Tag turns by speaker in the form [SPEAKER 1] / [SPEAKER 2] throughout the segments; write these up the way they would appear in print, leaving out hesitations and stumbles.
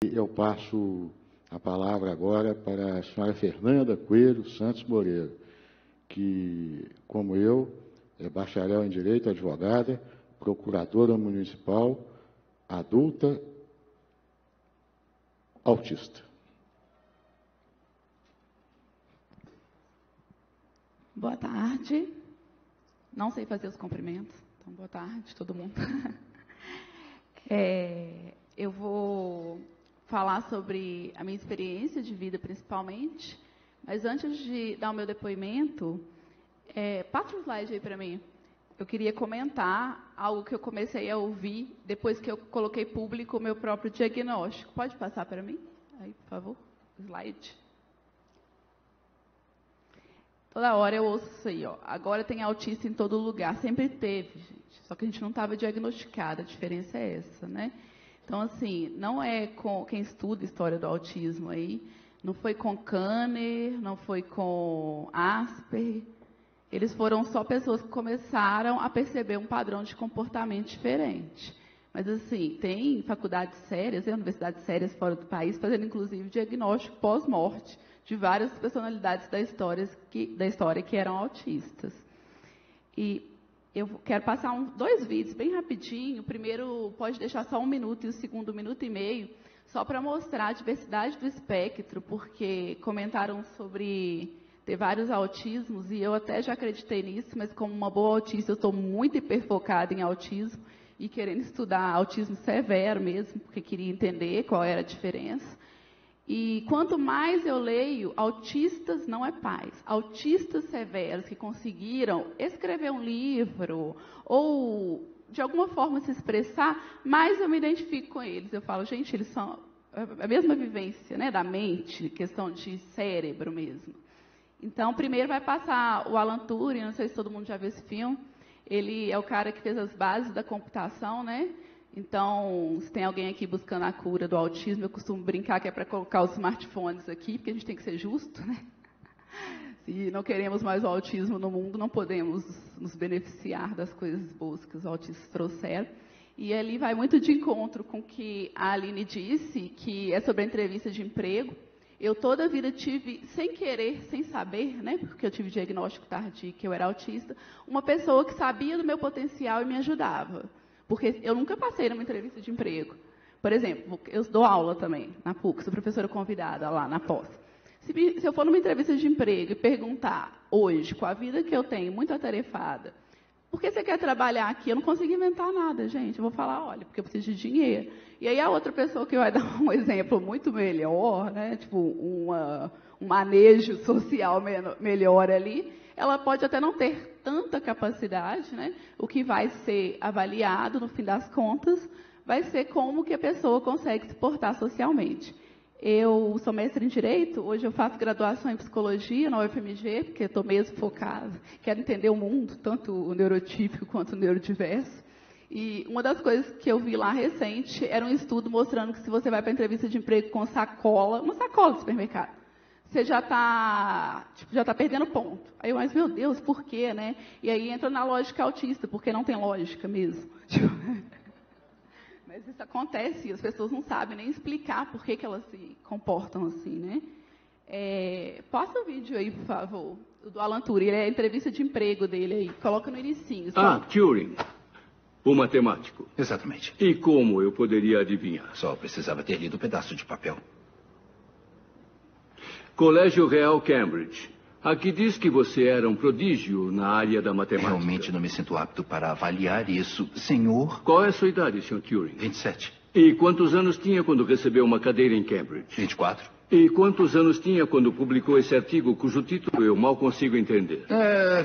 [SPEAKER 1] Eu passo a palavra agora para a senhora Fernanda Coelho Santos Moreira, que, como eu, é bacharel em Direito, advogada, procuradora municipal, adulta, autista.
[SPEAKER 2] Boa tarde. Não sei fazer os cumprimentos, então boa tarde, todo mundo. Eu vou falar sobre a minha experiência de vida, principalmente, mas antes de dar o meu depoimento, passa um slide aí para mim. Eu queria comentar algo que eu comecei a ouvir depois que eu coloquei público o meu próprio diagnóstico. Pode passar para mim? Aí, por favor, slide. Toda hora eu ouço isso aí, ó. Agora tem autista em todo lugar. Sempre teve, gente. Só que a gente não estava diagnosticada. A diferença é essa, né? Então, assim, não é com quem estuda a história do autismo aí. Não foi com Kanner, não foi com Asperger. Eles foram só pessoas que começaram a perceber um padrão de comportamento diferente. Mas, assim, tem faculdades sérias, universidades sérias fora do país, fazendo, inclusive, diagnóstico pós-morte de várias personalidades da história que eram autistas. E eu quero passar dois vídeos bem rapidinho. O primeiro pode deixar só 1 minuto e o segundo 1 minuto e meio, só para mostrar a diversidade do espectro, porque comentaram sobre ter vários autismos, e eu até já acreditei nisso, mas como uma boa autista, eu estou muito hiperfocada em autismo e querendo estudar autismo severo mesmo, porque queria entender qual era a diferença. E quanto mais eu leio, autistas não é pais, autistas severos que conseguiram escrever um livro ou, de alguma forma, se expressar, mais eu me identifico com eles. Eu falo, gente, eles são a mesma vivência, né, da mente, questão de cérebro mesmo. Então, primeiro vai passar o Alan Turing, não sei se todo mundo já viu esse filme. Ele é o cara que fez as bases da computação, né? Então, se tem alguém aqui buscando a cura do autismo, eu costumo brincar que é para colocar os smartphones aqui, porque a gente tem que ser justo, né? Se não queremos mais o autismo no mundo, não podemos nos beneficiar das coisas boas que os autistas trouxeram. E ali vai muito de encontro com o que a Aline disse, que é sobre a entrevista de emprego. Eu toda a vida tive, sem querer, sem saber, né, porque eu tive diagnóstico tardio que eu era autista, uma pessoa que sabia do meu potencial e me ajudava. Porque eu nunca passei numa entrevista de emprego. Por exemplo, eu dou aula também na PUC, sou professora convidada lá na pós. Se eu for numa entrevista de emprego e perguntar hoje, com a vida que eu tenho, muito atarefada, por que você quer trabalhar aqui? Eu não consigo inventar nada, gente. Eu vou falar, olha, porque eu preciso de dinheiro. E aí a outra pessoa que vai dar um exemplo muito melhor, né, tipo um manejo social melhor ali, ela pode até não ter tanta capacidade, né? O que vai ser avaliado, no fim das contas, vai ser como que a pessoa consegue se portar socialmente. Eu sou mestre em Direito, hoje eu faço graduação em Psicologia na UFMG, porque estou mesmo focada, quero entender o mundo, tanto o neurotípico quanto o neurodiverso. E uma das coisas que eu vi lá recente era um estudo mostrando que se você vai para a entrevista de emprego com sacola, uma sacola de supermercado, você já está perdendo ponto. Aí eu, mas meu Deus, por quê, né? E aí entra na lógica autista, porque não tem lógica mesmo. Mas isso acontece e as pessoas não sabem nem explicar por que elas se comportam assim, né? Passa o vídeo aí, por favor, do Alan Turing. É a entrevista de emprego dele aí. Coloca no inicinho.
[SPEAKER 3] Turing. O matemático.
[SPEAKER 4] Exatamente.
[SPEAKER 3] E como eu poderia adivinhar?
[SPEAKER 4] Só precisava ter lido um pedaço de papel.
[SPEAKER 3] Colégio Real Cambridge. Aqui diz que você era um prodígio na área da matemática.
[SPEAKER 4] Realmente não me sinto apto para avaliar isso, senhor.
[SPEAKER 3] Qual é a sua idade, Sr. Turing?
[SPEAKER 4] 27.
[SPEAKER 3] E quantos anos tinha quando recebeu uma cadeira em Cambridge?
[SPEAKER 4] 24.
[SPEAKER 3] E quantos anos tinha quando publicou esse artigo, cujo título eu mal consigo entender?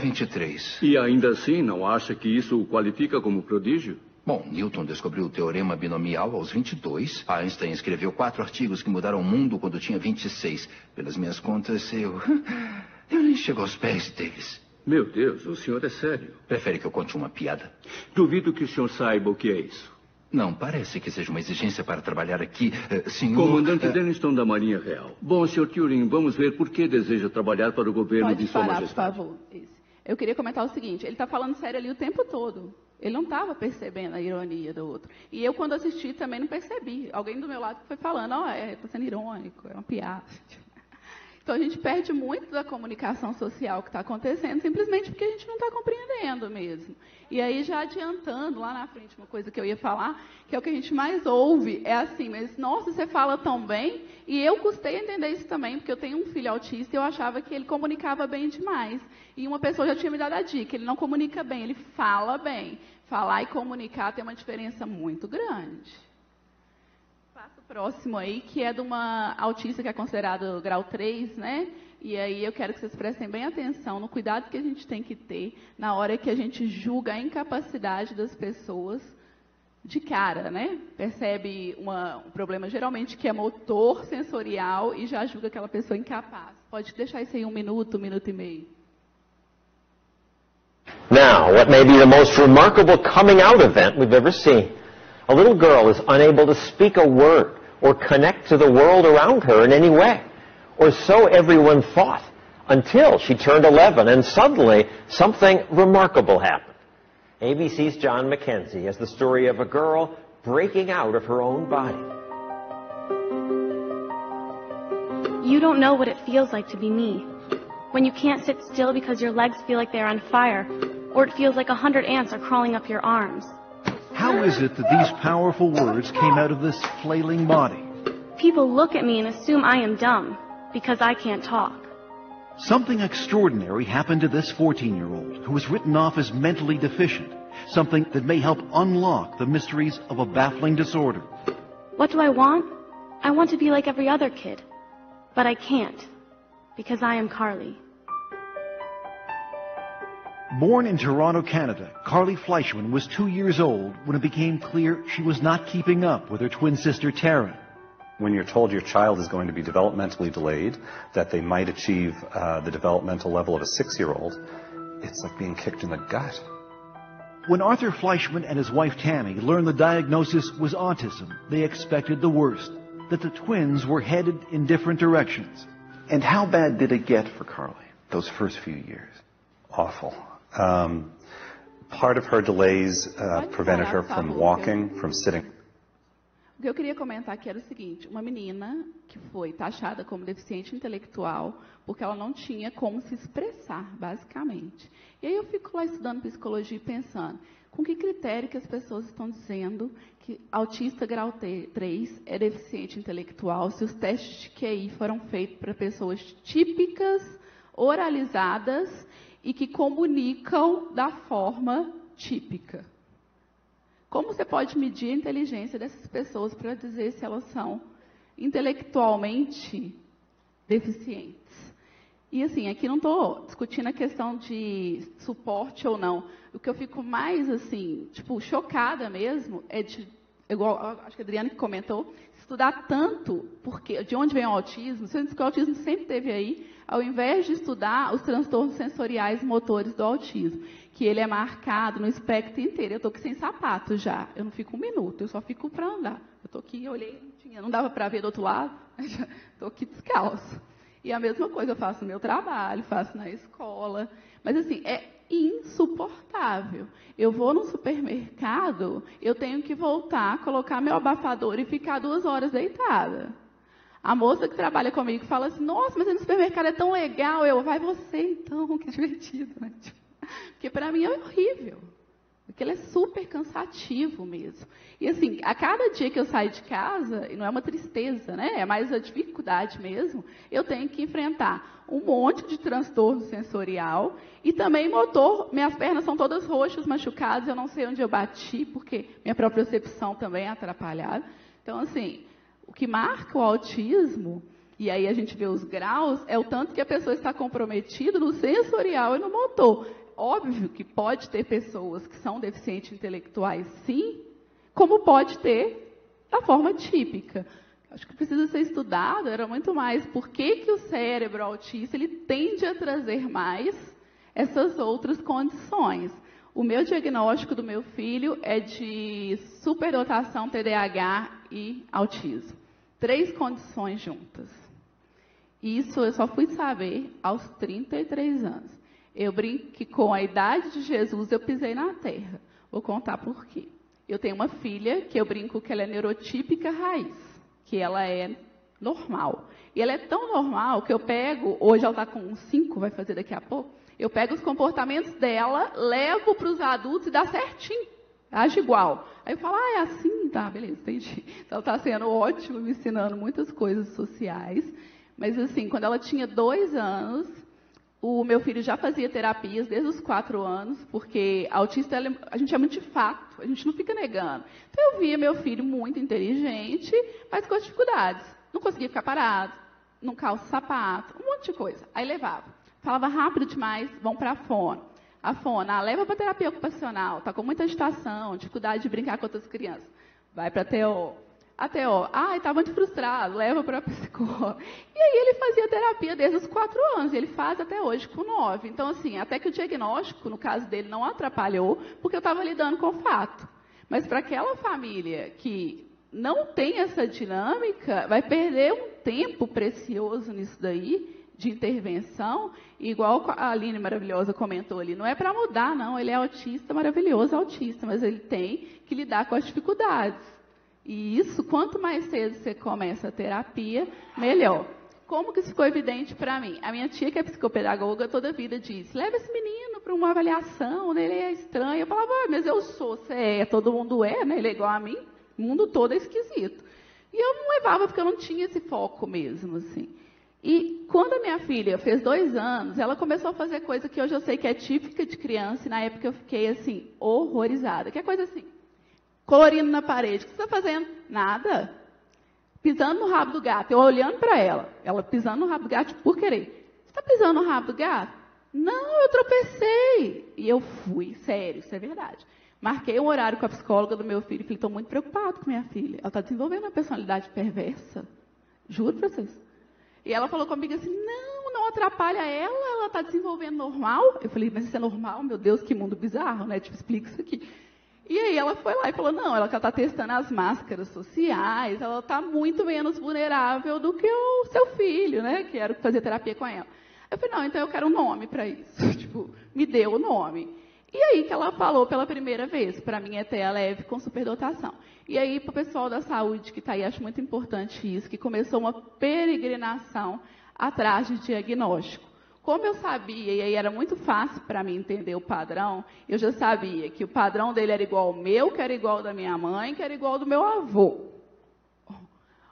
[SPEAKER 4] 23.
[SPEAKER 3] E ainda assim, não acha que isso o qualifica como prodígio?
[SPEAKER 4] Bom, Newton descobriu o teorema binomial aos 22. Einstein escreveu 4 artigos que mudaram o mundo quando tinha 26. Pelas minhas contas, eu nem chego aos pés deles.
[SPEAKER 3] Meu Deus, o senhor é sério.
[SPEAKER 4] Prefere que eu conte uma piada?
[SPEAKER 3] Duvido que o senhor saiba o que é isso.
[SPEAKER 4] Não, parece que seja uma exigência para trabalhar aqui, senhor...
[SPEAKER 3] Comandante Denniston da Marinha Real. Bom, Sr. Turing, vamos ver por que deseja trabalhar para o governo de Sua Majestade.
[SPEAKER 2] Por favor. Isso. Eu queria comentar o seguinte, ele está falando sério ali o tempo todo. Ele não estava percebendo a ironia do outro. E eu, quando assisti, também não percebi. Alguém do meu lado foi falando, está sendo irônico, é uma piada. Então, a gente perde muito da comunicação social que está acontecendo, simplesmente porque a gente não está compreendendo mesmo. E aí, já adiantando lá na frente, uma coisa que eu ia falar, que é o que a gente mais ouve, é assim, mas, nossa, você fala tão bem, e eu custei a entender isso também, porque eu tenho um filho autista e eu achava que ele comunicava bem demais. E uma pessoa já tinha me dado a dica, ele não comunica bem, ele fala bem. Falar e comunicar tem uma diferença muito grande. Passo próximo aí, que é de uma autista que é considerado grau 3, né? E aí eu quero que vocês prestem bem atenção no cuidado que a gente tem que ter na hora que a gente julga a incapacidade das pessoas de cara, né? Percebe um problema geralmente que é motor, sensorial e já julga aquela pessoa incapaz. Pode deixar isso aí 1 minuto, 1 minuto e meio.
[SPEAKER 5] Now, what may be the most remarkable coming out event we've ever seen. A little girl is unable to speak a word or connect to the world around her in any way. Or so everyone thought, until she turned 11 and suddenly something remarkable happened. ABC's John McKenzie has the story of a girl breaking out of her own body.
[SPEAKER 6] You don't know what it feels like to be me. When you can't sit still because your legs feel like they're on fire, or it feels like 100 ants are crawling up your arms.
[SPEAKER 7] How is it that these powerful words came out of this flailing body?
[SPEAKER 6] People look at me and assume I am dumb, because I can't talk.
[SPEAKER 7] Something extraordinary happened to this 14-year-old who was written off as mentally deficient, something that may help unlock the mysteries of a baffling disorder.
[SPEAKER 6] What do I want? I want to be like every other kid. But I can't, because I am Carly.
[SPEAKER 7] Born in Toronto, Canada, Carly Fleischman was 2 years old when it became clear she was not keeping up with her twin sister Tara.
[SPEAKER 8] When you're told your child is going to be developmentally delayed, that they might achieve the developmental level of a 6-year-old, it's like being kicked in the gut.
[SPEAKER 7] When Arthur Fleischman and his wife Tammy learned the diagnosis was autism, they expected the worst, that the twins were headed in different directions.
[SPEAKER 9] And how bad did it get for Carly, those first few years?
[SPEAKER 8] Awful. Part of her delays prevented her from walking, from sitting.
[SPEAKER 2] O que eu queria comentar aqui era o seguinte, uma menina que foi taxada como deficiente intelectual porque ela não tinha como se expressar, basicamente. E aí eu fico lá estudando psicologia e pensando, com que critério que as pessoas estão dizendo que autista grau 3 é deficiente intelectual, se os testes de QI foram feitos para pessoas típicas, oralizadas e que comunicam da forma típica. Como você pode medir a inteligência dessas pessoas para dizer se elas são intelectualmente deficientes? E assim, aqui não estou discutindo a questão de suporte ou não. O que eu fico mais, assim, tipo, chocada mesmo é de, igual, acho que a Adriana que comentou, estudar tanto porque, de onde vem o autismo, sendo que o autismo sempre esteve aí, ao invés de estudar os transtornos sensoriais motores do autismo, que ele é marcado no espectro inteiro. Eu estou aqui sem sapato já, eu não fico 1 minuto, eu só fico para andar. Eu estou aqui, eu olhei, não dava para ver do outro lado, estou aqui descalço. E a mesma coisa, eu faço no meu trabalho, faço na escola, mas assim, é insuportável. Eu vou no supermercado, eu tenho que voltar, colocar meu abafador e ficar 2 horas deitada. A moça que trabalha comigo fala assim, nossa, mas no supermercado é tão legal. Vai você então, que divertido, né? Porque para mim é horrível. Porque ele é super cansativo mesmo. E assim, a cada dia que eu saio de casa, e não é uma tristeza, né? É mais a dificuldade mesmo, eu tenho que enfrentar um monte de transtorno sensorial e também motor. Minhas pernas são todas roxas, machucadas, eu não sei onde eu bati, porque minha propriocepção também é atrapalhada. Então, assim, o que marca o autismo, e aí a gente vê os graus, é o tanto que a pessoa está comprometida no sensorial e no motor. Óbvio que pode ter pessoas que são deficientes intelectuais, sim, como pode ter da forma típica. Acho que precisa ser estudado, era muito mais por que o cérebro autista ele tende a trazer mais essas outras condições. O meu diagnóstico do meu filho é de superdotação, TDAH e autismo. 3 condições juntas. Isso eu só fui saber aos 33 anos. Eu brinco que com a idade de Jesus eu pisei na terra. Vou contar por quê. Eu tenho uma filha que eu brinco que ela é neurotípica raiz, que ela é normal. E ela é tão normal que eu pego, hoje ela está com 5, vai fazer daqui a pouco, eu pego os comportamentos dela, levo para os adultos e dá certinho, age igual. Aí eu falo, é assim? Tá, beleza, entendi. Então, ela está sendo ótima, me ensinando muitas coisas sociais. Mas, assim, quando ela tinha 2 anos, o meu filho já fazia terapias desde os 4 anos, porque autista, a gente é muito de fato, a gente não fica negando. Então, eu via meu filho muito inteligente, mas com dificuldades. Não conseguia ficar parado, não calça sapato, um monte de coisa. Aí levava. Falava rápido demais, vão para a fono. A fono, leva para terapia ocupacional, está com muita agitação, dificuldade de brincar com outras crianças. Vai para a TO. A TO, está muito frustrado, leva para a psicóloga. E aí ele fazia terapia desde os 4 anos, e ele faz até hoje com 9. Então, assim, até que o diagnóstico, no caso dele, não atrapalhou, porque eu estava lidando com o fato. Mas para aquela família que não tem essa dinâmica, vai perder um tempo precioso nisso daí, de intervenção, igual a Aline maravilhosa comentou ali, não é para mudar, não, ele é autista, maravilhoso autista, mas ele tem que lidar com as dificuldades. E isso, quanto mais cedo você começa a terapia, melhor. Como que isso ficou evidente para mim? A minha tia, que é psicopedagoga, toda a vida disse, leva esse menino para uma avaliação, né? Ele é estranho. Eu falava, mas eu sou, você é, todo mundo é, né? Ele é igual a mim, o mundo todo é esquisito. E eu não levava porque eu não tinha esse foco mesmo, assim. E quando a minha filha fez 2 anos, ela começou a fazer coisa que hoje eu sei que é típica de criança, e na época eu fiquei, assim, horrorizada. Que é coisa assim, colorindo na parede. O que você está fazendo? Nada. Pisando no rabo do gato. Eu olhando para ela pisando no rabo do gato por querer. Você está pisando no rabo do gato? Não, eu tropecei. E eu fui, sério, isso é verdade. Marquei um horário com a psicóloga do meu filho e falei, estou muito preocupado com minha filha. Ela está desenvolvendo uma personalidade perversa. Juro para vocês. E ela falou comigo assim, não atrapalha ela está desenvolvendo normal. Eu falei, mas isso é normal? Meu Deus, que mundo bizarro, né? Tipo, explica isso aqui. E aí ela foi lá e falou, não, ela está testando as máscaras sociais, ela está muito menos vulnerável do que o seu filho, né? Que era fazer terapia com ela. Eu falei, não, então eu quero um nome para isso. Tipo, me deu o nome. E aí que ela falou pela primeira vez, para mim é TEA leve com superdotação. E aí, para o pessoal da saúde que está aí, acho muito importante isso, que começou uma peregrinação atrás de diagnóstico. Como eu sabia, e aí era muito fácil para mim entender o padrão, eu já sabia que o padrão dele era igual ao meu, que era igual ao da minha mãe, que era igual ao do meu avô.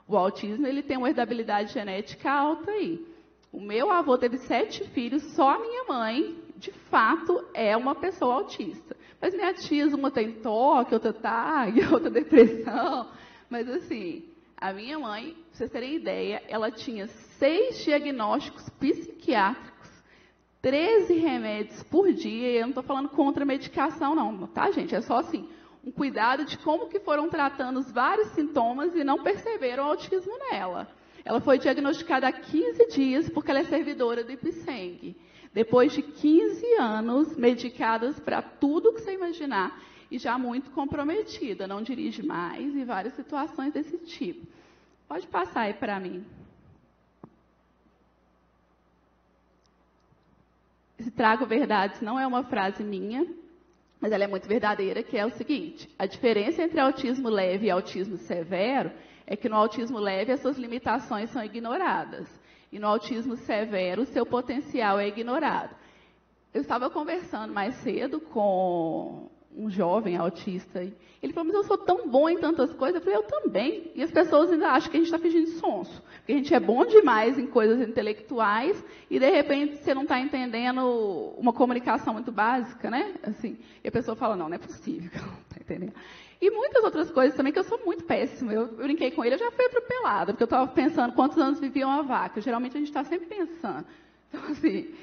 [SPEAKER 2] O autismo, ele tem uma herdabilidade genética alta aí. O meu avô teve 7 filhos, só a minha mãe, de fato, é uma pessoa autista. Mas minha tia, uma tem toque, outra TAG, outra depressão. Mas, assim, a minha mãe, para vocês terem ideia, ela tinha 6 diagnósticos psiquiátricos, 13 remédios por dia, e eu não estou falando contra medicação, não, tá, gente? É só, assim, um cuidado de como que foram tratando os vários sintomas e não perceberam o autismo nela. Ela foi diagnosticada há 15 dias porque ela é servidora do IPSENG. Depois de 15 anos, medicadas para tudo que você imaginar, e já muito comprometida, não dirige mais, e várias situações desse tipo. Pode passar aí para mim. Esse trago verdades não é uma frase minha, mas ela é muito verdadeira, que é o seguinte, a diferença entre autismo leve e autismo severo é que no autismo leve as suas limitações são ignoradas. E no autismo severo, o seu potencial é ignorado. Eu estava conversando mais cedo com um jovem autista. Ele falou, mas eu sou tão bom em tantas coisas. Eu falei, eu também. E as pessoas ainda acham que a gente está fingindo sonso. Porque a gente é bom demais em coisas intelectuais e, de repente, você não está entendendo uma comunicação muito básica, né? Assim, e a pessoa fala, não é possível que ela não está entendendo. E muitas outras coisas também que eu sou muito péssima. Eu brinquei com ele, eu já fui atropelada, porque eu estava pensando quantos anos vivia uma vaca. Geralmente a gente está sempre pensando. Então, assim...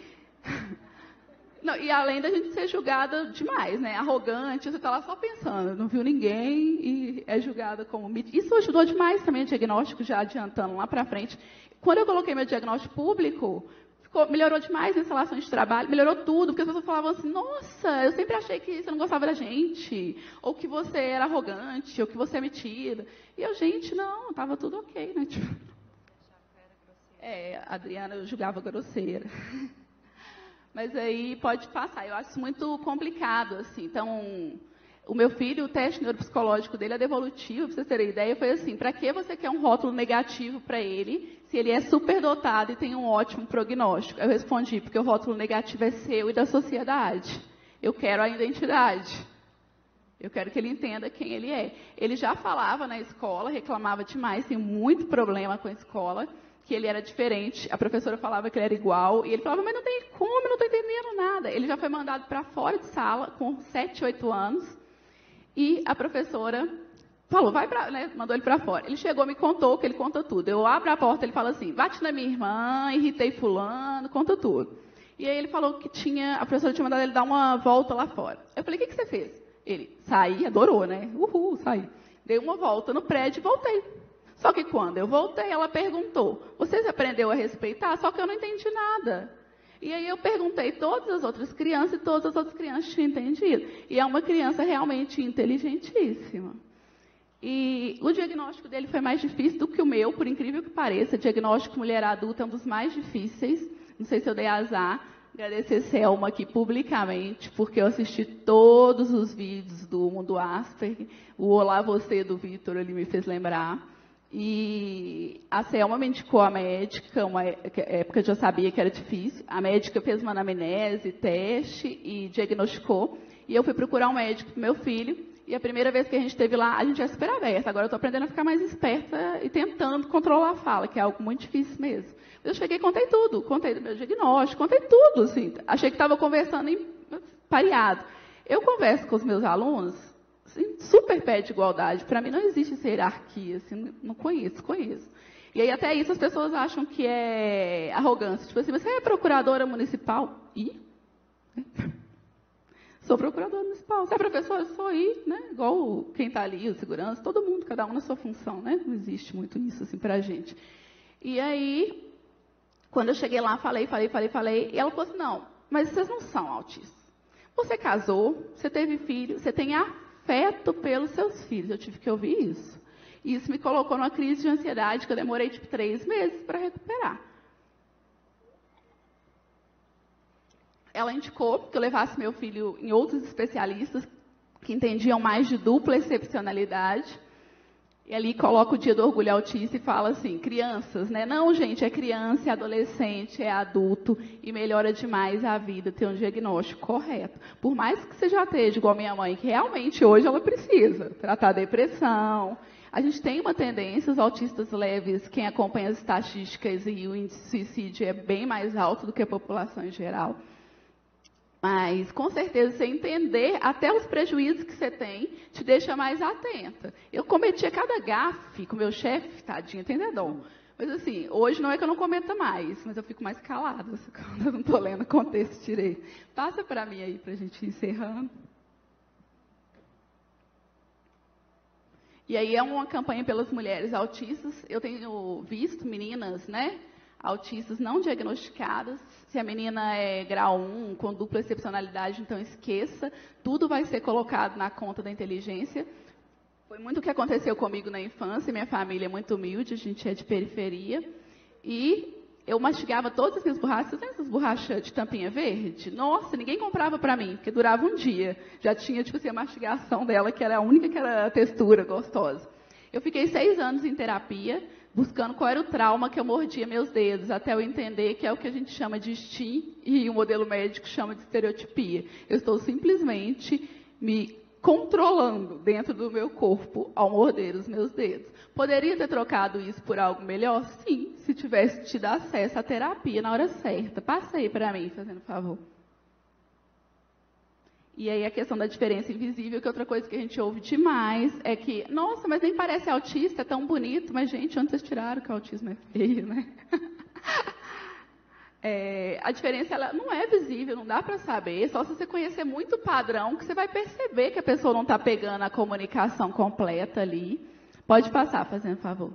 [SPEAKER 2] Não, e além da gente ser julgada demais, né? Arrogante, você está lá só pensando, não viu ninguém e é julgada como... Isso ajudou demais também o diagnóstico, já adiantando lá para frente. Quando eu coloquei meu diagnóstico público, melhorou demais as relações de trabalho, melhorou tudo, porque as pessoas falavam assim, nossa, eu sempre achei que você não gostava da gente, ou que você era arrogante, ou que você é metida. E eu, gente, não, estava tudo ok, né? Tipo, a Adriana eu julgava grosseira. Mas aí pode passar, eu acho isso muito complicado, assim. Então, O meu filho, o teste neuropsicológico dele, a devolutiva, para vocês terem ideia, foi assim: para que você quer um rótulo negativo para ele, se ele é superdotado e tem um ótimo prognóstico? Eu respondi: porque o rótulo negativo é seu e da sociedade. Eu quero a identidade. Eu quero que ele entenda quem ele é. Ele já falava na escola, reclamava demais, tem muito problema com a escola, que ele era diferente. A professora falava que ele era igual, e ele falava: mas não tem como, eu não estou entendendo nada. Ele já foi mandado para fora de sala, com 7, 8 anos, e a professora falou, vai pra, né, mandou ele para fora. Ele chegou, me contou, que ele conta tudo. Eu abro a porta, ele fala assim: bate na minha irmã, irritei fulano, conta tudo. E aí ele falou que a professora tinha mandado ele dar uma volta lá fora. Eu falei: o que você fez? Ele: saí, adorou, né? Uhul, saí. Dei uma volta no prédio e voltei. Só que quando eu voltei, ela perguntou: você aprendeu a respeitar? Só que eu não entendi nada. E aí eu perguntei todas as outras crianças, e todas as outras crianças tinham entendido. E é uma criança realmente inteligentíssima. E o diagnóstico dele foi mais difícil do que o meu, por incrível que pareça. Diagnóstico mulher adulta é um dos mais difíceis. Não sei se eu dei azar. Agradecer Selma aqui publicamente, porque eu assisti todos os vídeos do Mundo Asperger. O Olá Você do Vitor, ele me fez lembrar. E a Selma me indicou a médica, uma época eu já sabia que era difícil. A médica fez uma anamnese, teste e diagnosticou. E eu fui procurar um médico para o meu filho. E a primeira vez que a gente esteve lá, a gente é super aberta. Agora eu estou aprendendo a ficar mais esperta e tentando controlar a fala, que é algo muito difícil mesmo. Eu cheguei e contei tudo. Contei do meu diagnóstico, contei tudo. Assim. Achei que estava conversando pareado. Eu converso com os meus alunos assim, super pé de igualdade. Para mim não existe essa hierarquia. Assim, não conheço. E aí até isso as pessoas acham que é arrogância. Tipo assim: você é procuradora municipal? E? Sou procuradora municipal. Você é professora? Sou aí, né? Igual quem está ali, o segurança, todo mundo, cada um na sua função, né? Não existe muito isso assim para a gente. E aí, quando eu cheguei lá, falei, e ela falou assim: não, mas vocês não são autistas. Você casou, você teve filho, você tem afeto pelos seus filhos. Eu tive que ouvir isso. E isso me colocou numa crise de ansiedade que eu demorei, 3 meses para recuperar. Ela indicou que eu levasse meu filho em outros especialistas que entendiam mais de dupla excepcionalidade. E ali coloca o Dia do Orgulho Autista e fala assim: crianças, né? Não, gente, é criança, é adolescente, é adulto e melhora demais a vida ter um diagnóstico correto. Por mais que você já esteja igual a minha mãe, que realmente hoje ela precisa tratar a depressão. A gente tem uma tendência, os autistas leves, quem acompanha as estatísticas e o índice de suicídio é bem mais alto do que a população em geral. Mas, com certeza, você entender até os prejuízos que você tem, te deixa mais atenta. Eu cometia cada gafe com o meu chefe, tadinho, tem dedão. Mas, assim, hoje não é que eu não cometa mais, mas eu fico mais calada quando eu não estou lendo o contexto direito. Passa para mim aí, para a gente ir encerrando. E aí é uma campanha pelas mulheres autistas. Eu tenho visto meninas, né? Autistas não diagnosticadas. Se a menina é grau 1, com dupla excepcionalidade, então esqueça. Tudo vai ser colocado na conta da inteligência. Foi muito o que aconteceu comigo na infância. Minha família é muito humilde, a gente é de periferia. E eu mastigava todas as minhas borrachas. Vocês lembram essas borrachas de tampinha verde? Nossa, ninguém comprava para mim, porque durava um dia. Já tinha, tipo assim, a mastigação dela, que era a única que era a textura gostosa. Eu fiquei 6 anos em terapia, buscando qual era o trauma que eu mordia meus dedos, até eu entender que é o que a gente chama de STIM e o modelo médico chama de estereotipia. Eu estou simplesmente me controlando dentro do meu corpo ao morder os meus dedos. Poderia ter trocado isso por algo melhor? Sim, se tivesse tido acesso à terapia na hora certa. Passa aí para mim, fazendo favor. E aí a questão da diferença invisível, que outra coisa que a gente ouve demais é que, nossa, mas nem parece autista, é tão bonito. Mas, gente, onde vocês tiraram que o autismo é feio, né? A diferença ela não é visível, não dá para saber. Só se você conhecer muito o padrão, que você vai perceber que a pessoa não está pegando a comunicação completa ali. Pode passar, fazendo favor.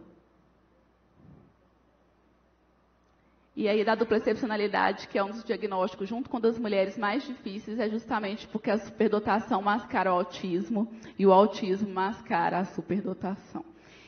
[SPEAKER 2] E aí, da dupla excepcionalidade, que é um dos diagnósticos, junto com um das mulheres mais difíceis, é justamente porque a superdotação mascara o autismo e o autismo mascara a superdotação.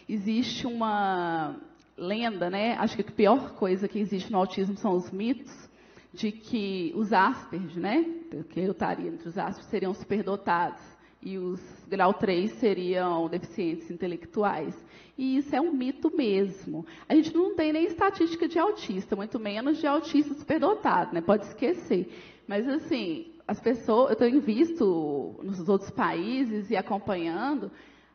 [SPEAKER 2] Existe uma lenda, né? Acho que a pior coisa que existe no autismo são os mitos de que os Asperger, né? Que eu estaria entre os Asperger, seriam superdotados. e os grau 3 seriam deficientes intelectuais. E isso é um mito mesmo. A gente não tem nem estatística de autista, muito menos de autista superdotado, né? Pode esquecer. Mas, assim, as pessoas, eu tenho visto nos outros países e acompanhando,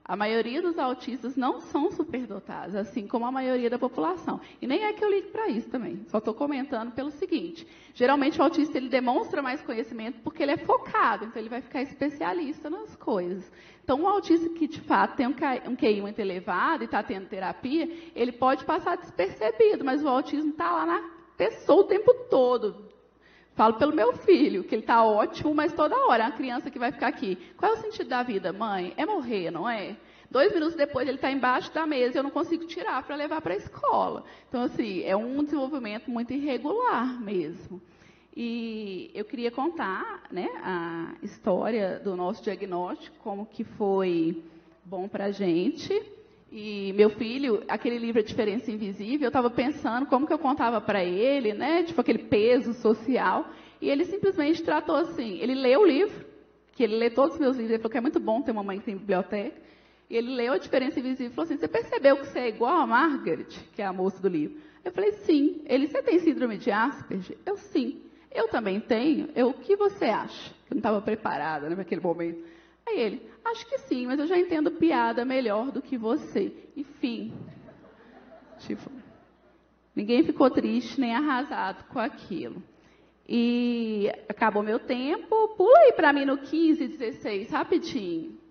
[SPEAKER 2] a maioria dos autistas não são superdotados, assim como a maioria da população. E nem é que eu ligo para isso também. Só estou comentando pelo seguinte. Geralmente o autista ele demonstra mais conhecimento porque ele é focado, então ele vai ficar especialista nas coisas. Então, um autista que, de fato, tem um QI muito elevado e está tendo terapia, ele pode passar despercebido, mas o autismo está lá na pessoa o tempo todo. Falo pelo meu filho, que ele está ótimo, mas toda hora. É uma criança que vai ficar aqui. Qual é o sentido da vida, mãe? É morrer, não é? 2 minutos depois, ele está embaixo da mesa e eu não consigo tirar para levar para a escola. Então, assim, é um desenvolvimento muito irregular mesmo. E eu queria contar, né, a história do nosso diagnóstico, como que foi bom para a gente. E meu filho, aquele livro A Diferença Invisível, eu estava pensando como que eu contava para ele, né, tipo aquele peso social, e ele simplesmente tratou assim, ele leu o livro, que ele lê todos os meus livros, ele falou que é muito bom ter uma mãe que tem biblioteca, e ele leu A Diferença Invisível e falou assim, você percebeu que você é igual a Margaret, que é a moça do livro? Eu falei, sim. Ele, você tem síndrome de Asperger? Eu, sim. Eu também tenho. Eu, o que você acha? Eu não estava preparada, né, para aquele momento. Aí ele, acho que sim, mas eu já entendo piada melhor do que você. Enfim, tipo, ninguém ficou triste nem arrasado com aquilo. E acabou meu tempo. Pula aí para mim no 15, 16, rapidinho.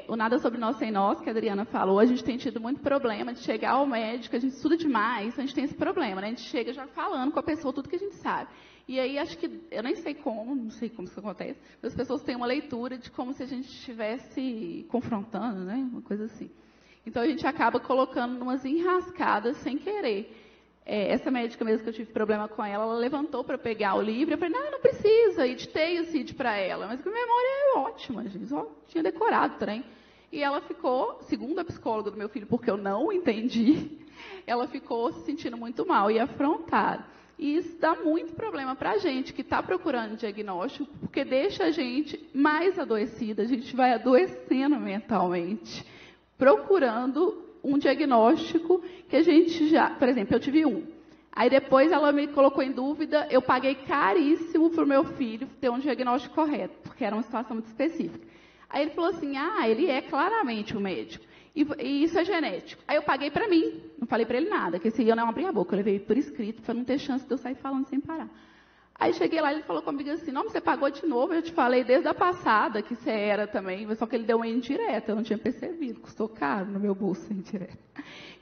[SPEAKER 2] O Nada Sobre Nós Sem Nós, que a Adriana falou, a gente tem tido muito problema de chegar ao médico, a gente estuda demais, a gente tem esse problema, né? A gente chega já falando com a pessoa tudo que a gente sabe. E aí, acho que, eu nem sei como, não sei como isso acontece, mas as pessoas têm uma leitura de como se a gente estivesse confrontando, né? Uma coisa assim. Então, a gente acaba colocando umas enrascadas sem querer. Essa médica mesmo que eu tive problema com ela, ela levantou para pegar o livro, eu falei, não precisa, e ditei o CID para ela, mas a memória é ótima, gente, só tinha decorado o trem. E ela ficou, segundo a psicóloga do meu filho, porque eu não entendi, ela ficou se sentindo muito mal e afrontada. E isso dá muito problema para a gente que está procurando diagnóstico, porque deixa a gente mais adoecida, a gente vai adoecendo mentalmente, procurando um diagnóstico que a gente já... Por exemplo, eu tive um. Aí depois ela me colocou em dúvida, eu paguei caríssimo para o meu filho ter um diagnóstico correto, porque era uma situação muito específica. Aí ele falou assim, ele é claramente um médico, e isso é genético. Aí eu paguei para mim, não falei para ele nada, que esse eu não abri a boca, eu levei por escrito, para não ter chance de eu sair falando sem parar. Aí cheguei lá e ele falou comigo assim, não, você pagou de novo, eu te falei desde a passada que você era também, só que ele deu uma indireta, eu não tinha percebido, custou caro no meu bolso indireta.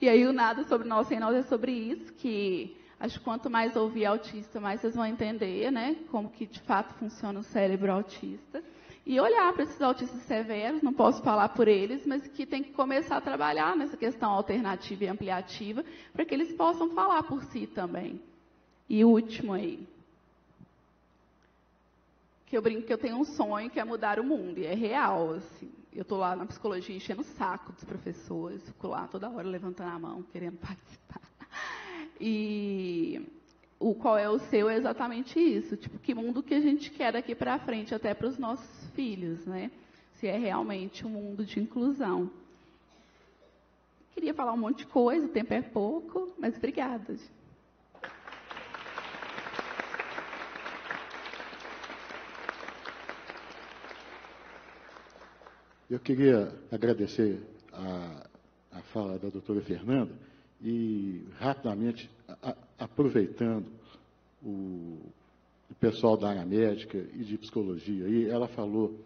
[SPEAKER 2] E aí o Nada Sobre Nós Sem Nós é sobre isso, que acho que quanto mais ouvir autista, mais vocês vão entender, né, como que de fato funciona o cérebro autista. E olhar para esses autistas severos, não posso falar por eles, mas que tem que começar a trabalhar nessa questão alternativa e ampliativa, para que eles possam falar por si também. E o último aí. Que eu brinco que eu tenho um sonho que é mudar o mundo, e é real, assim. Eu estou lá na psicologia enchendo o saco dos professores, fico lá toda hora levantando a mão, querendo participar. E qual é o seu é exatamente isso, tipo, que mundo que a gente quer daqui para frente, até para os nossos filhos, né? Se é realmente um mundo de inclusão. Queria falar um monte de coisa, o tempo é pouco, mas obrigada.
[SPEAKER 1] Eu queria agradecer a fala da doutora Fernanda e, rapidamente, aproveitando o pessoal da área médica e de psicologia, e ela falou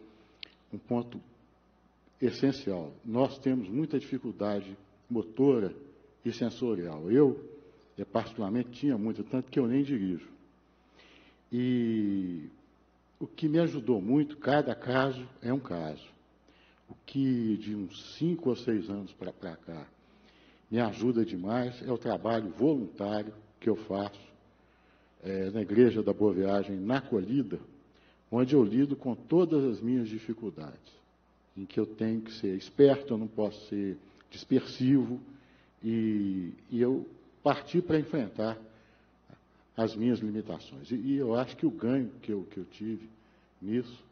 [SPEAKER 1] um ponto essencial. Nós temos muita dificuldade motora e sensorial. Eu, particularmente, tinha muito, tanto que eu nem dirijo. E o que me ajudou muito, cada caso é um caso. O que de uns 5 ou 6 anos para cá me ajuda demais é o trabalho voluntário que eu faço na Igreja da Boa Viagem, na Acolhida, onde eu lido com todas as minhas dificuldades, em que eu tenho que ser esperto, eu não posso ser dispersivo, e eu parti para enfrentar as minhas limitações. E eu acho que o ganho que eu tive nisso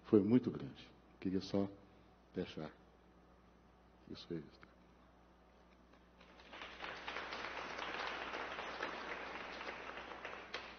[SPEAKER 1] foi muito grande. Queria só deixar isso aí.